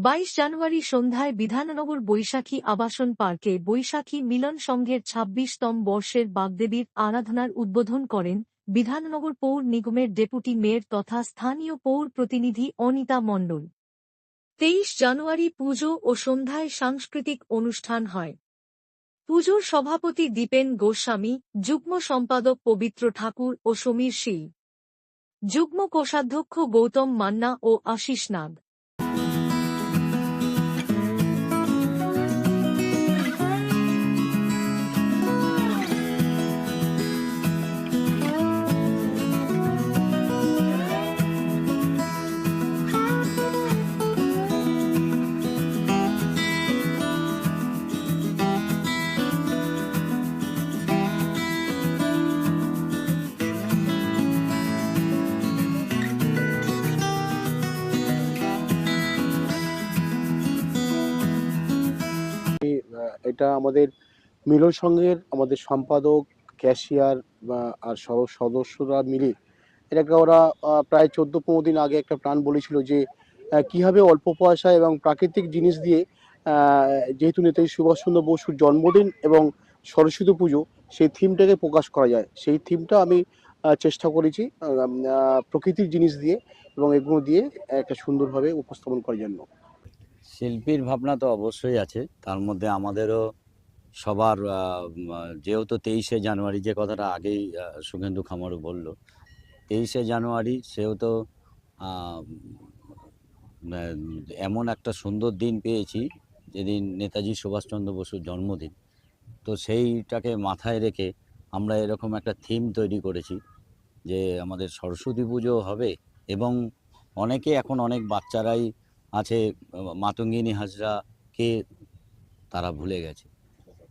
22 জানুয়ারি সন্ধ্যায় বিধাননগর বৈশাখী আবাসন পার্কে বৈশাখী মিলন সংঘের ২৬তম বর্ষের বাগদেবীর আরাধনার উদ্বোধন করেন বিধাননগর পৌর নিগমের ডেপুটি মেয়র তথা স্থানীয় পৌর প্রতিনিধি অনিতা মণ্ডল। 23 জানুয়ারি পুজো ও সন্ধ্যায় সাংস্কৃতিক অনুষ্ঠান হয়। পুজোর সভাপতি দীপেন গোস্বামী, যুগ্ম সম্পাদক পবিত্র ঠাকুর ও সমীর শীল, যুগ্ম কোষাধ্যক্ষ গৌতম মান্না ও আশিস নাগ। এটা আমাদের মিলন সংঘের আমাদের সম্পাদক, ক্যাশিয়ার আর সদস্যরা মিলে এটাকে ওরা প্রায় 14-15 দিন আগে একটা প্ল্যান বলেছিল যে কিভাবে অল্প পয়সা এবং প্রাকৃতিক জিনিস দিয়ে যেহেতু নেতাজি সুভাষচন্দ্র বসুর জন্মদিন এবং সরস্বতী পুজো সেই থিমটাকে প্রকাশ করা যায়। সেই থিমটা আমি চেষ্টা করেছি প্রকৃতির জিনিস দিয়ে এবং এগুলো দিয়ে একটা সুন্দরভাবে উপস্থাপন করার জন্য। শিল্পীর ভাবনা তো অবশ্যই আছে, তার মধ্যে আমাদেরও সবার যেহেতু 23শে জানুয়ারি যে কথাটা আগেই সুখেন্দু খামারু বলল, 23শে জানুয়ারি সেহেতু এমন একটা সুন্দর দিন পেয়েছি যেদিন নেতাজি সুভাষচন্দ্র বসুর জন্মদিন। তো সেইটাকে মাথায় রেখে আমরা এরকম একটা থিম তৈরি করেছি যে আমাদের সরস্বতী পুজো হবে এবং এখন অনেক বাচ্চারাই আছে মাতঙ্গিনী হাজরাকে তারা ভুলে গেছে।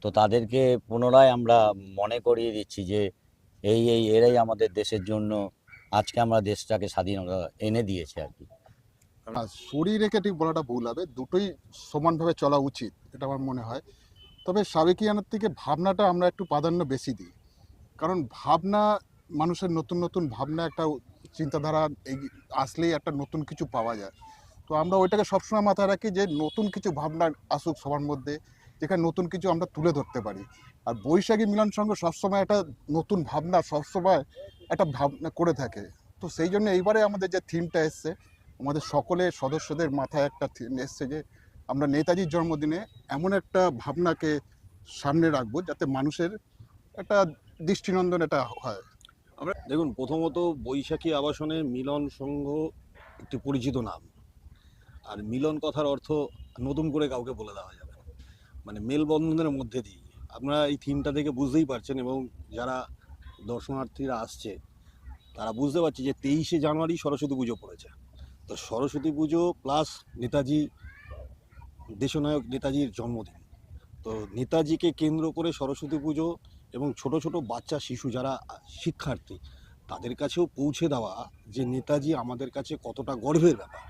তো তাদেরকে পুনরায় আমরা মনে করিয়ে দিচ্ছি যে এরাই আমাদের দেশের জন্য আজকে আমরা দেশটাকে স্বাধীনতা এনে দিয়েছে আর কি। সরিয়ে রেখে ঠিক বলাটা ভুল হবে, দুটোই সমানভাবে চলা উচিত এটা আমার মনে হয়। তবে সাবেকিয়ানের থেকে ভাবনাটা আমরা একটু প্রাধান্য বেশি দিই, কারণ ভাবনা মানুষের নতুন নতুন ভাবনা একটা চিন্তাধারা আসলেই একটা নতুন কিছু পাওয়া যায়। তো আমরা ওইটাকে সবসময় মাথায় রাখি যে নতুন কিছু ভাবনা আসুক সবার মধ্যে, যেখানে নতুন কিছু আমরা তুলে ধরতে পারি। আর বৈশাখী মিলন সংঘ সবসময় একটা নতুন ভাবনা সবসময় একটা ভাবনা করে থাকে। তো সেই জন্য এইবারে আমাদের যে থিমটা এসছে, আমাদের সকলের সদস্যদের মাথায় একটা থিম এসছে যে আমরা নেতাজির জন্মদিনে এমন একটা ভাবনাকে সামনে রাখবো যাতে মানুষের একটা দৃষ্টিনন্দন এটা হয়। আমরা দেখুন, প্রথমত বৈশাখী আবাসনে মিলন সংঘ একটি পরিচিত নাম, আর মিলন কথার অর্থ নতুন করে কাউকে বলে দেওয়া যাবে না, মানে মেলবন্ধনের মধ্যে দিয়ে। আপনারা এই থিমটা থেকে বুঝতেই পারছেন এবং যারা দর্শনার্থীরা আসছে তারা বুঝতে পারছে যে 23শে জানুয়ারি সরস্বতী পুজো পড়েছে। তো সরস্বতী পুজো প্লাস নেতাজি, দেশনায়ক নেতাজির জন্মদিন। তো নেতাজিকে কেন্দ্র করে সরস্বতী পুজো এবং ছোট ছোট বাচ্চা শিশু যারা শিক্ষার্থী তাদের কাছেও পৌঁছে দেওয়া যে নেতাজি আমাদের কাছে কতটা গর্বের ব্যাপার।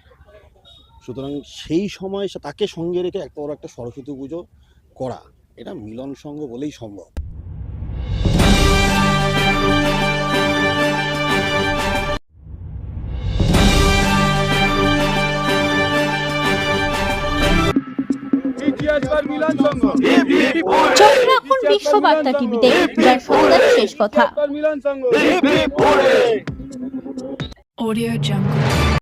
সুতরাং সেই সময় তাকে সঙ্গে রেখে একটা বড় একটা সরস্বতী পুজো করা, এটা মিলন সংঘ বলেই সম্ভব। চোখ রাখুন বিশ্ববার্তা টিভিতে, যার সন্ধ্যার শেষ কথা।